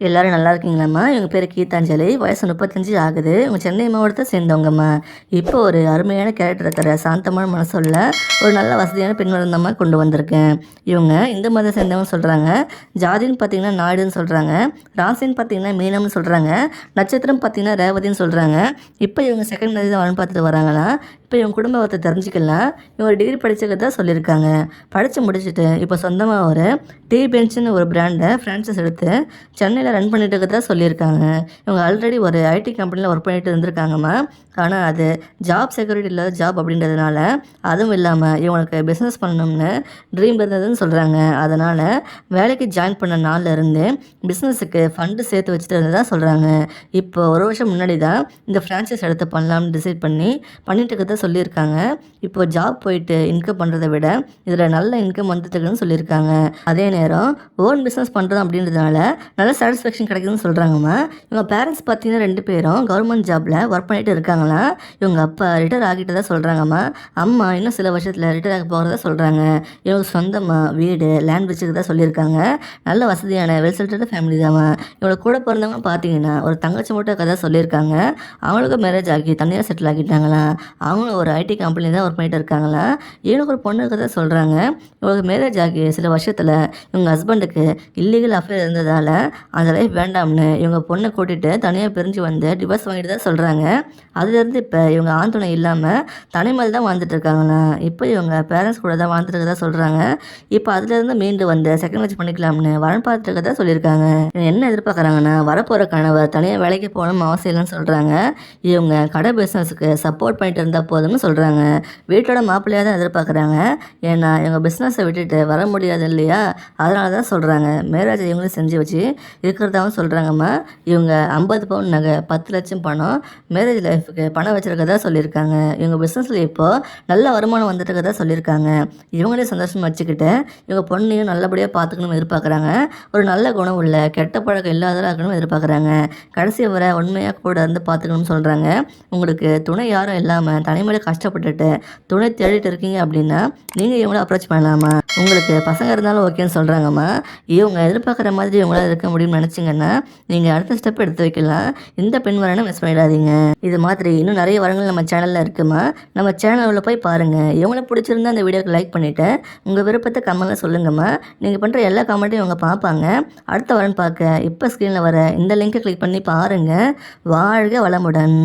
எல்லாரும் நல்லா இருக்கீங்களாம்மா? இவங்க பேர் கீதாஞ்சலி. வயசு 35 ஆகுது. இவங்க சென்னை மாவட்டத்தை சேர்ந்தவங்கம்மா. இப்போ ஒரு அருமையான கேரக்டர் இருக்கிற சாந்தமான மனசுள்ள ஒரு நல்ல வசதியான பெண் தான் கொண்டு வந்திருக்கேன். இவங்க இந்து மதத்தை சேர்ந்தவங்க சொல்கிறாங்க. ஜாதின்னு பார்த்தீங்கன்னா நாயுடுன்னு சொல்கிறாங்க. ராசின்னு பார்த்தீங்கன்னா மீனம்னு சொல்கிறாங்க. நட்சத்திரம் பார்த்தீங்கன்னா ரேவதின்னு சொல்கிறாங்க. இப்போ இவங்க செகண்ட் மேரேஜ் தான் வரணும் பார்த்துட்டு வராங்களா. இப்போ இவங்க குடும்பத்தை தெரிஞ்சுக்கலாம். இவங்க டிகிரி படிச்சதை சொல்லியிருக்காங்க. படித்து முடிச்சுட்டு இப்போ சொந்தமாக ஒரு டீ பென்ஸ்னு ஒரு பிராண்டை ஃப்ரான்ச்சைஸ் எடுத்து சென்னையில் ரன் பண்ணிட்டு இருக்கிறதா சொல்லியிருக்காங்க. இவங்க ஆல்ரெடி ஒரு ஐடி கம்பெனியில் ஒர்க் பண்ணிட்டு இருந்திருக்காங்கம்மா. ஆனால் அது ஜாப் செக்யூரிட்டி இல்லாத ஜாப் அப்படின்றதுனால, அதுவும் இல்லாமல் இவங்களுக்கு பிஸ்னஸ் பண்ணணும்னு ட்ரீம் இருந்ததுன்னு சொல்கிறாங்க. அதனால் வேலைக்கு ஜாயின் பண்ண நாளில் இருந்து பிஸ்னஸுக்கு ஃபண்டு சேர்த்து வச்சுட்டு இருந்ததாக சொல்கிறாங்க. இப்போ ஒரு வருஷம் முன்னாடி தான் இந்த ஃப்ரான்ச்சைஸ் எடுத்து பண்ணலாம்னு டிசைட் பண்ணிட்டு இருக்கிறதா சொல்லியிருக்காங்க. இப்போ ஜாப் போயிட்டு இன்கம் பண்ணுறதை விட இதில் நல்ல இன்கம் வந்துட்டுருக்குன்னு சொல்லியிருக்காங்க. அதே நேரம் ஓன் பிஸ்னஸ் பண்ணுறோம் அப்படின்றதுனால நல்ல சாட்டிஸ்ஃபேக்ஷன் கிடைக்குதுன்னு சொல்கிறாங்கம்மா. இவங்க பேரண்ட்ஸ் பார்த்தீங்கன்னா 2 பேரும் கவர்மெண்ட் ஜாபில் ஒர்க் பண்ணிட்டு இருக்காங்களாம். இவங்க அப்பா ரிட்டையர் ஆகிட்டதா சொல்கிறாங்கம்மா. அம்மா இன்னும் சில வருஷத்தில் ரிட்டையர் ஆக போகிறதா சொல்கிறாங்க. இவங்க சொந்தமாக வீடு லேண்ட் வச்சுக்கிறதா சொல்லியிருக்காங்க. நல்ல வசதியான வெல் செட்டில்டு ஃபேமிலி தாம்மா. இவங்களை கூட பிறந்தவங்க பார்த்தீங்கன்னா ஒரு தங்கச்சி மட்டும் கதை சொல்லியிருக்காங்க. அவங்களுக்கும் மேரேஜ் ஆகி தனியாக செட்டில் ஆகிட்டாங்களாம். அவங்களும் ஒரு ஐடி கம்பெனி தான் ஒர்க் பண்ணிட்டு இருக்காங்களாம். இவனுக்கு ஒரு பொண்ணு கதை சொல்கிறாங்க. இவங்களுக்கு மேரேஜ் ஆகி சில வருஷத்தில் இவங்க ஹஸ்பண்டுக்கு இல்லீகல் அஃபேர் இருந்ததால் அந்த லைஃப் வேண்டாம்னு இவங்க பொண்ணை கூட்டிகிட்டு தனியாக பிரிஞ்சு வந்து டிவோர்ஸ் வாங்கிட்டு தான் சொல்கிறாங்க. அதுலேருந்து இப்போ இவங்க ஆண் துணை இல்லாமல் தனிமையில் தான் வாழ்ந்துட்டு இருக்காங்களாம். இப்போ இவங்க பேரண்ட்ஸ் கூட தான் வாழ்ந்துட்டு இருக்கதா சொல்கிறாங்க. இப்போ அதுலேருந்து மீண்டு வந்து செகண்ட் மேரேஜ் பண்ணிக்கலாம்னு வரன் பார்த்துட்டு இருக்கதா சொல்லியிருக்காங்க. என்ன எதிர்பார்க்குறாங்கன்னா வரப்போகிற கணவர் தனியாக வேலைக்கு போகணும்னு அவசியம் இல்லைன்னு சொல்கிறாங்க. இவங்க கடை பிஸ்னஸுக்கு சப்போர்ட் பண்ணிட்டு இருந்தால் போதும்னு சொல்கிறாங்க. வீட்டோட மாப்பிள்ளையாக தான் எதிர்பார்க்குறாங்க. ஏன்னா இவங்க பிஸ்னஸை விட்டுட்டு வர முடியாது இல்லையா, அதனால தான் சொல்கிறாங்க. மேரேஜ் இவங்களும் செஞ்சு வச்சு இருக்கிறதாவும் சொல்கிறாங்கம்மா. இவங்க 50 பவுன் நகை 10 லட்சம் பணம் மேரேஜ் லைஃபுக்கு பணம் வச்சுருக்கதா சொல்லியிருக்காங்க. இவங்க பிஸ்னஸில் இப்போது நல்ல வருமானம் வந்துட்டு இருக்கதா சொல்லியிருக்காங்க. இவங்களே சந்தோஷமாக வச்சுக்கிட்டு இவங்க பொண்ணையும் நல்லபடியாக பார்த்துக்கணும்னு எதிர்பார்க்குறாங்க. ஒரு நல்ல குணம் உள்ள கெட்ட பழக்கம் இல்லாததாக இருக்கணும்னு எதிர்பார்க்குறாங்க. கடைசி வரை உண்மையாக கூட இருந்து பார்த்துக்கணும்னு சொல்கிறாங்க. உங்களுக்கு துணை யாரும் இல்லாமல் தனிமையில் கஷ்டப்பட்டுட்டு துணை தேடிட்டு இருக்கீங்க அப்படின்னா நீங்கள் இவங்கள அப்ரோச் பண்ணலாமா. உங்களுக்கு பசங்க இருந்தாலும் ஓகேன்னு சொல்கிறாங்கம்மா. இவங்க எதிர்பார்க்குற மாதிரி இவங்களால் இருக்க முடியும்னு நினச்சிங்கன்னா நீங்கள் அடுத்த ஸ்டெப் எடுத்து வைக்கலாம். இந்த பெண் வரணும் மிஸ் பண்ணிடாதீங்க. இது மாதிரி இன்னும் நிறைய வரங்கள் நம்ம சேனலில் இருக்குமா. நம்ம சேனலில் போய் பாருங்கள். இவங்கள பிடிச்சிருந்தா அந்த வீடியோக்கு லைக் பண்ணிவிட்டு உங்கள் விருப்பத்தை கமெண்ட்டில் சொல்லுங்கம்மா. நீங்கள் பண்ணுற எல்லா கமெண்ட்டையும் இவங்க பார்ப்பாங்க. அடுத்த வரன் பார்க்க இப்போ ஸ்க்ரீனில் வர இந்த லிங்கை கிளிக் பண்ணி பாருங்கள். வாழ்க வளமுடன்.